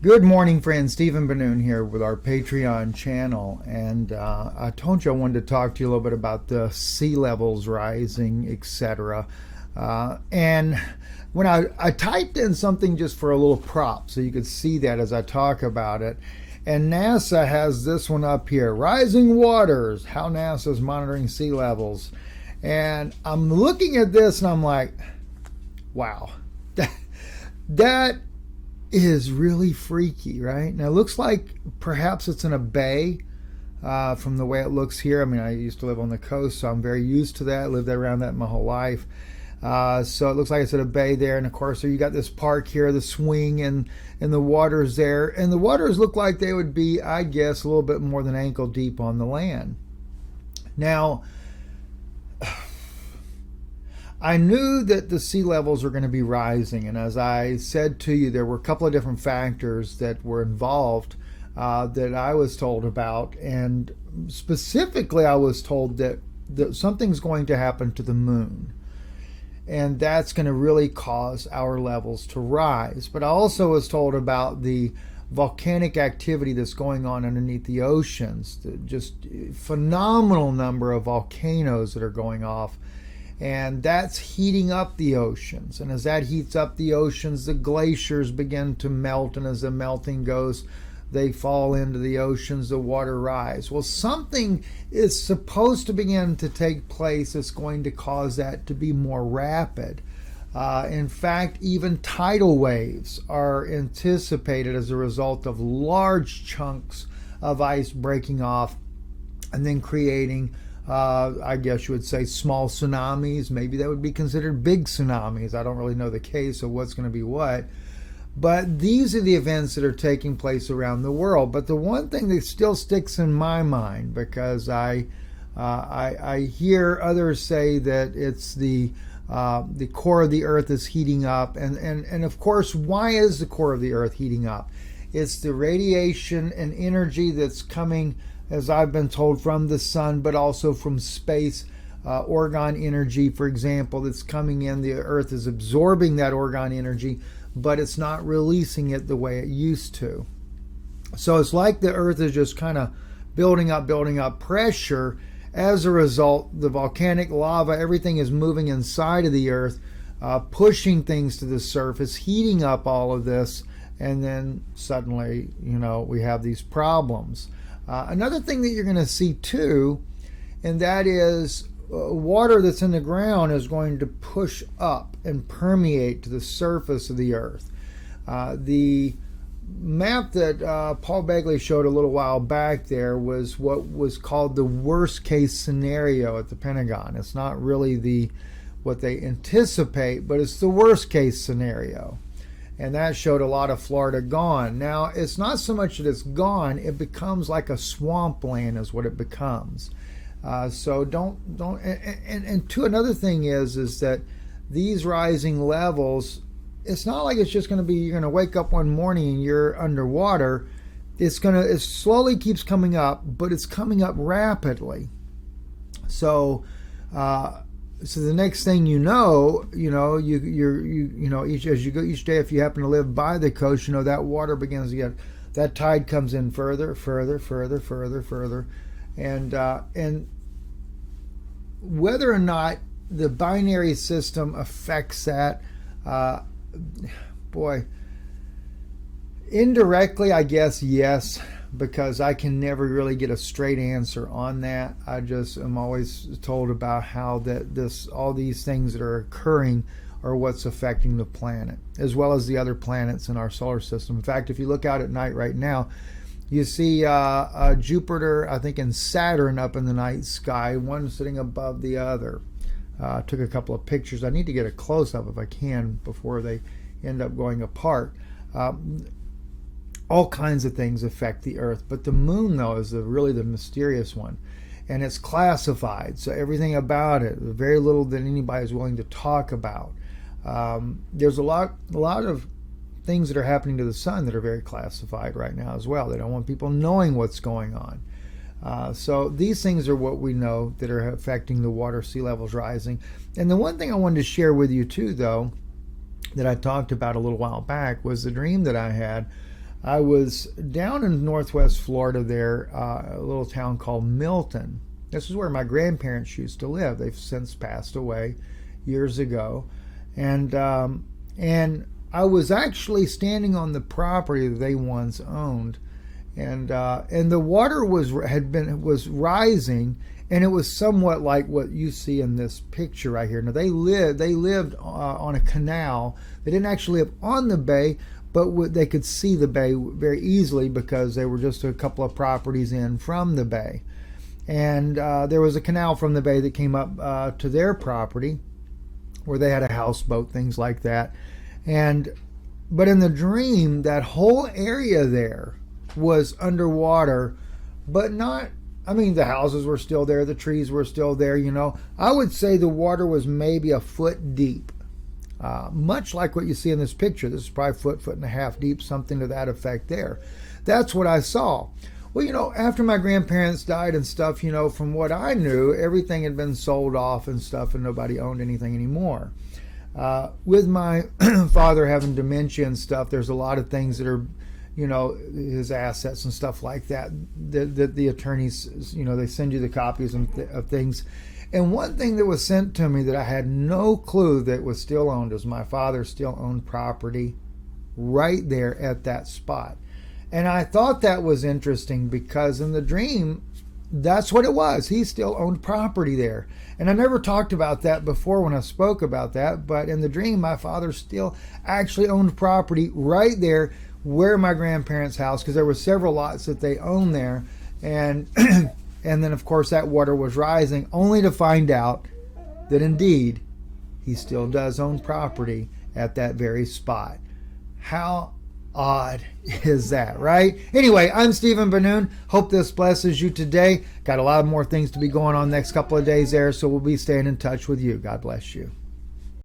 Good morning, friends. Stephen Ben-Nun here with our Patreon channel. And I told you I wanted to talk to you a little bit about the sea levels rising, etc. And when I typed in something just for a little prop so you could see that as I talk about it. And NASA has this one up here, Rising Waters, how NASA is monitoring sea levels. And I'm looking at this and I'm like, wow, that is really freaky, right? Now it looks like perhaps it's in a bay from the way it looks here. I mean, I used to live on the coast, so I'm very used to that. I lived around that my whole life. So it looks like it's at a bay there, and of course, so you got this park here, the swing, and the waters there, and the waters look like they would be, I guess, a little bit more than ankle deep on the land. Now, I knew that the sea levels were going to be rising, and as I said to you, there were a couple of different factors that were involved that I was told about, and specifically I was told that something's going to happen to the moon, and that's going to really cause our levels to rise. But I also was told about the volcanic activity that's going on underneath the oceans, just phenomenal number of volcanoes that are going off. And that's heating up the oceans. And as that heats up the oceans, the glaciers begin to melt. And as the melting goes, they fall into the oceans, the water rise. Well, something is supposed to begin to take place that's going to cause that to be more rapid. In fact, even tidal waves are anticipated as a result of large chunks of ice breaking off and then creating I guess you would say small tsunamis. Maybe that would be considered big tsunamis. I don't really know the case of what's going to be what. But these are the events that are taking place around the world. But the one thing that still sticks in my mind, because I hear others say that it's the core of the earth is heating up. And of course, why is the core of the earth heating up? It's the radiation and energy that's coming, as I've been told, from the sun, but also from space. Orgone energy, for example, that's coming in. The earth is absorbing that orgone energy, but it's not releasing it the way it used to. So it's like the earth is just kind of building up pressure. As a result, the volcanic lava, everything is moving inside of the earth, pushing things to the surface, heating up all of this, and then suddenly, we have these problems. Another thing that you're going to see too, and that is water that's in the ground is going to push up and permeate to the surface of the earth. The map that Paul Begley showed a little while back there was what was called the worst case scenario at the Pentagon. It's not really what they anticipate, but it's the worst case scenario. And that showed a lot of Florida gone. Now, it's not so much that it's gone, it becomes like a swampland is what it becomes. So don't, and to another thing is that these rising levels, it's not like it's just going to be, you're going to wake up one morning and you're underwater. It slowly keeps coming up, but it's coming up rapidly. So the next thing you know, as you go each day, if you happen to live by the coast, that water begins to get, that tide comes in further, and whether or not the binary system affects that, indirectly, I guess yes, because I can never really get a straight answer on that. I just am always told about how all these things that are occurring are what's affecting the planet, as well as the other planets in our solar system. In fact, if you look out at night right now, you see Jupiter, I think, and Saturn up in the night sky, one sitting above the other. Took a couple of pictures. I need to get a close-up if I can before they end up going apart. All kinds of things affect the Earth, but the moon, though, is really the mysterious one, and it's classified. So everything about it, very little that anybody is willing to talk about. There's a lot of things that are happening to the sun that are very classified right now as well. They don't want people knowing what's going on. So these things are what we know that are affecting the water, sea levels rising. And the one thing I wanted to share with you too, though, that I talked about a little while back was the dream that I had I was down in northwest Florida there, a little town called Milton. This is where my grandparents used to live. They've since passed away years ago. And I was actually standing on the property that they once owned, and the water was rising, and it was somewhat like what you see in this picture right here. Now they lived on a canal. They didn't actually live on the bay, but they could see the bay very easily because they were just a couple of properties in from the bay, and there was a canal from the bay that came up to their property, where they had a houseboat, things like that. But in the dream, that whole area there was underwater, but not, I mean, the houses were still there, the trees were still there, you know. I would say the water was maybe a foot deep, much like what you see in this picture. This is probably foot and a half deep, something to that effect there. That's what I saw. Well, you know, after my grandparents died and stuff, you know, from what I knew, everything had been sold off and stuff, and nobody owned anything anymore. With my father having dementia and stuff, there's a lot of things that are, you know, his assets and stuff like that, that the attorneys, you know, they send you the copies of things. And one thing that was sent to me that I had no clue that was still owned is my father still owned property right there at that spot. And I thought that was interesting because in the dream, that's what it was. He still owned property there. And I never talked about that before when I spoke about that, but in the dream, my father still actually owned property right there where my grandparents' house, because there were several lots that they owned there. And and then, of course, that water was rising, only to find out that indeed he still does own property at that very spot. How odd is that, right? Anyway, I'm Stephen Ben-Nun. Hope this blesses you today. Got a lot more things to be going on next couple of days there, so we'll be staying in touch with you. God bless you.